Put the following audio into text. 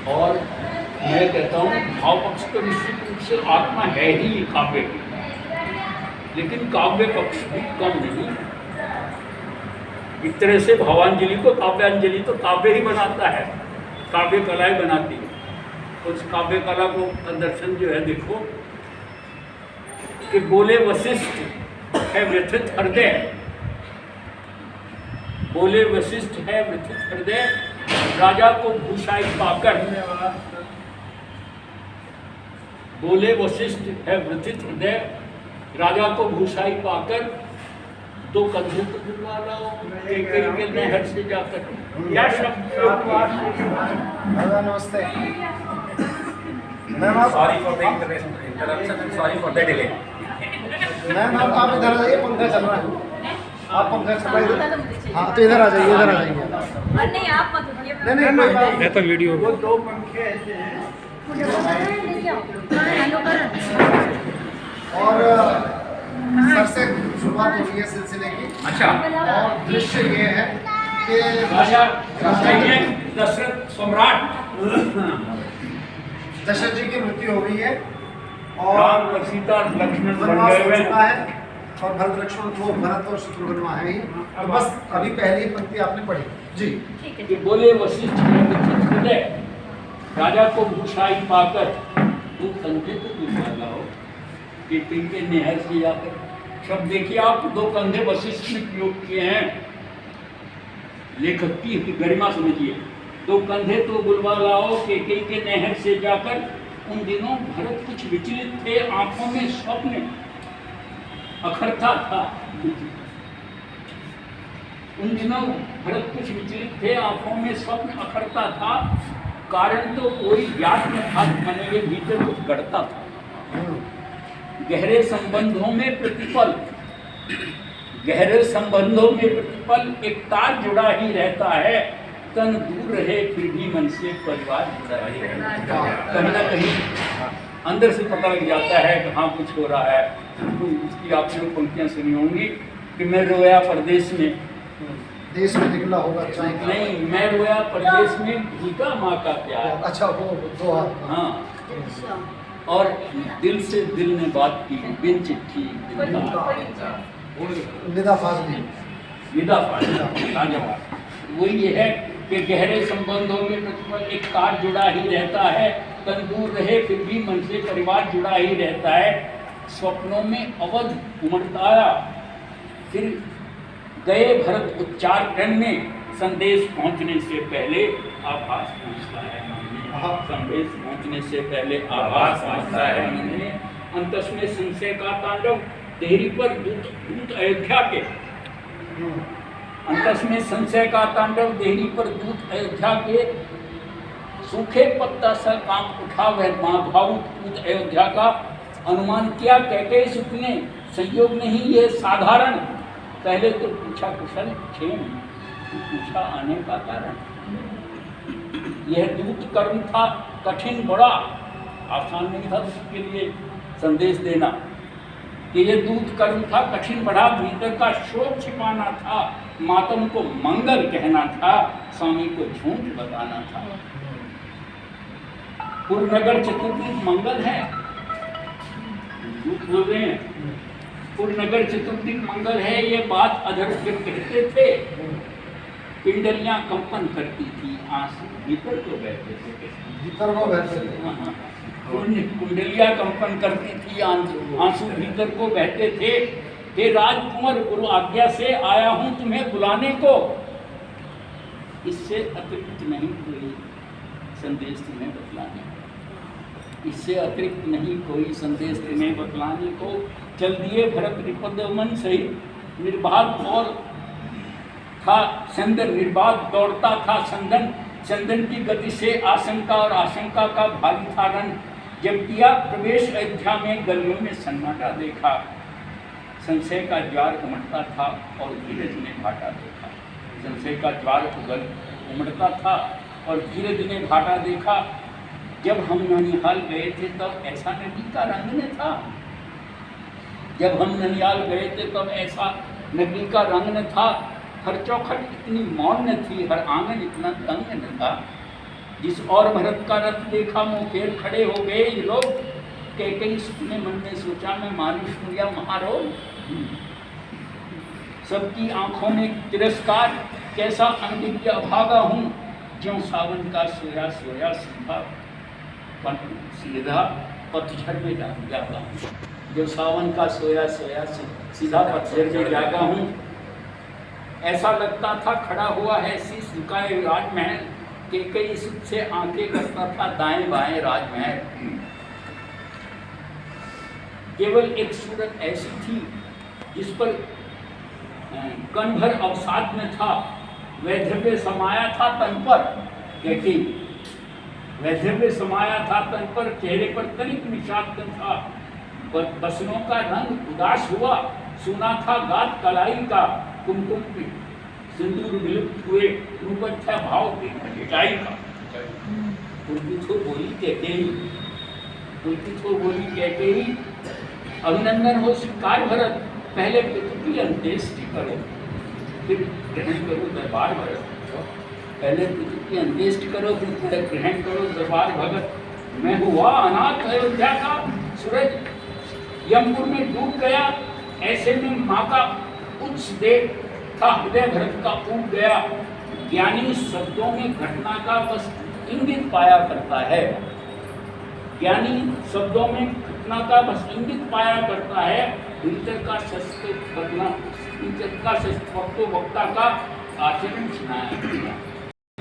और मैं कहता हूँ भाव पक्ष तो निश्चित रूप से आत्मा है ही काव्य की, लेकिन काव्य पक्ष भी कम नहीं। एक तरह से भावांजलि को काव्यांजलि तो काव्य ही बनाता है, काव्य कलाएं बनाती है। उस काव्य कला को दर्शन जो है देखो कि बोले वशिष्ठ है व्यथित हृदय, बोले वशिष्ठ है व्यथित हृदय, राजा को भूषाई पाकर। बोले वशिष्ठ है व्यथित हृदय, राजा को भूषाई पाकर, दो कंधे को बुलवा लाओ के नहर से जाकर। या शब्द नमस्ते मैम, आप sorry for the interruption and sorry for the delay. Ma'am आप इधर आ जाइए, पंखा चल रहा है, आप पंखा चल रहा है। हाँ तो इधर आ जाइए, इधर आ जाइए। नहीं आप मत उठिए। नहीं कोई बात नहीं। मैं तो वीडियो वो दो पंखे ऐसे हैं और सर से शुरुआत हो रही है सिलसिले की। अच्छा, और दृश्य ये है कि राजा दशरथ सम्राट दशरथ जी की मृत्यु हो गई है और राम और सीता लक्ष्मण बन वनवास गए हो हुए चुका है और भरत लक्ष्मण को भरत और शत्रुघ्न वहाँ है ही। तो बस अभी पहली पंक्ति आपने पढ़ी जी। कि बोले वशिष्ठ है व्यथित हृदय, राजा को भूषाई पाकर, तू कंधे को बुलवा लाओ कि तिनके नहर से जाकर। शब्द देखिए आप, दो कंधे वशिष्ठ ने प्रयोग किए हैं, लेखक की गरिमा समझिए। दो कंधे तो बुलवा लाओ कि के नहर से जाकर। उन दिनों भरत कुछ विचलित थे, आंखों में स्वप्न अखरता था। उन दिनों भरत कुछ विचलित थे, आंखों में स्वप्न अखरता था। कारण तो कोई ज्ञात न था, मन के भीतर कुछ गढ़ता था। गहरे संबंधों में प्रतिपल, गहरे संबंधों में प्रतिपल एक तार जुड़ा ही रहता है। तन दूर रहे फिर भी मन से परिवार जुड़ा रहे। कहीं ना कहीं अंदर से पता लग जाता है कि हाँ कुछ हो रहा है। तो उसकी आपने पंक्तियाँ सुनी होंगी कि मैं रोया परदेश में, देश में निकला होगा चाहे नहीं मैं रोया परदेश में भीगा माँ का प्यार। अच्छा वो दो हाथ। हाँ, और दिल से दिल ने बात की बिन चिट्ठी निदा फाजली विदा फाजल। वो ये है कि गहरे संबंधों में प्रतिपल एक तार जुड़ा ही रहता है। तन दूर रहे फिर भी मन से परिवार जुड़ा ही रहता है। स्वप्नों में अवध उमड़ता आया, फिर गए भरत उच्चार करने, संदेश पहुंचने से पहले आभास पहुंचता है। संदेश पहुंचने से पहले आभास पहुंचता है। अंतस में संशय का तांडव, देहरी पर दूत अयोध्या के। अंतस में संशय का तांडव, देहरी पर दूत अयोध्या के। सूखे पत्ता सा कांप उठा वह भावुक पूत अयोध्या का। अनुमान किया कहते सुखने, संयोग नहीं ये साधारण। पहले तो पूछा कुशल क्षेम, पूछा आने का कारण। यह दूत कर्म था कठिन बड़ा, आसान नहीं था उसके लिए संदेश देना। कि यह दूत कर्म था कठिन बड़ा, भीतर का शोक छिपाना था। मातम को मंगल कहना था, स्वामी को झूठ बताना था। पुरनगर चतुर्थी मंगल है, झूठ बोल रहे हैं। पुरनगर चतुर्थी मंगल है, ये बात अधर जब कहते थे। पिंडलियां कंपन करती थी, आंसू भीतर को बहते थे। भीतर को बहते थे। कुंडलियां कंपन करती थी, आंसू भीतर को बहते थे। हे राजकुमार, गुरु आज्ञा से आया हूं तुम्हें बुलाने को। इससे अतिरिक्त नहीं कोई संदेश तुम्हें बतलाने को, इससे अतिरिक्त नहीं कोई संदेश तुम्हें बतलाने को। चल दिए भरत रिपुदमन सहित निर्बाध और था चंदन, निर्बाध दौड़ता था चंदन। चंदन की गति से आशंका और आशंका का भारी था रन। जब किया प्रवेश अयोध्या में, गलियों में सन्नाटा देखा। संशय का ज्वार उमड़ता था और धीरज ने भाटा देखा। संशय का ज्वार उमड़ता था और धीरज ने भाटा देखा। जब हम ननिहाल गए थे तब ऐसा नदी का रंग न था। जब हम ननिहाल गए थे तब ऐसा नदी का रंग न था। हर चौखट इतनी मौन न थी, हर आंगन इतना तंग न था। जिस और भरत का रथ देखा मुँह फेर खड़े हो गए ये लोग। कैकेयी ने मन में सोचा मैं मानुष हूँ या महारोग। सबकी आंखों में तिरस्कार, कैसा अनभिज्ञ अभागा हूँ। ज्यों सावन का सोया सोया सीधा पतझड़ में जागा हूँ। जो सावन का सोया सोया सीधा पतझड़ में जागा हूँ। ऐसा लगता था खड़ा हुआ है शीश झुकाए राजमहल। कैकेयी सुख से आंखें करता था दाएं बाएं राजमहल। केवल एक सूरत ऐसी थी जिस पर कण भर अवसाद में था। वैधव्य समाया था तन पर। कैकेयी वैधव्य समाया था तन पर, चेहरे पर तनिक निषाद था। बसनों का रंग उदास हुआ, सुना था गात कलाई का। कुमकुम की सिंदूर विलुप्त हुए, रूपक था भाव की खटाई का। पुलकित हो बोली कैकेयी, पुलकित हो बोली कैकेयी, अभिनंदन हो स्वीकार भरत। पहले पितु की अंत्येष्टि करो फिर ग्रहण करो दरबार भरत। पहले पितु की अंत्येष्टि करो फिर ग्रहण करो दरबार भगत। मैं हुआ अनाथ अयोध्या का सूरज यमपुर में डूब गया। ऐसे में माँ का उच्च देव था हृदय भरत का उग गया। ज्ञानी शब्दों में घटना का बस इंगित पाया करता है। ज्ञानी शब्दों में घटना का बस इंगित पाया करता है। भीतर का शस्त्र बदला, भीतर का शस्त्र वक्ता का आचरण सुनाया।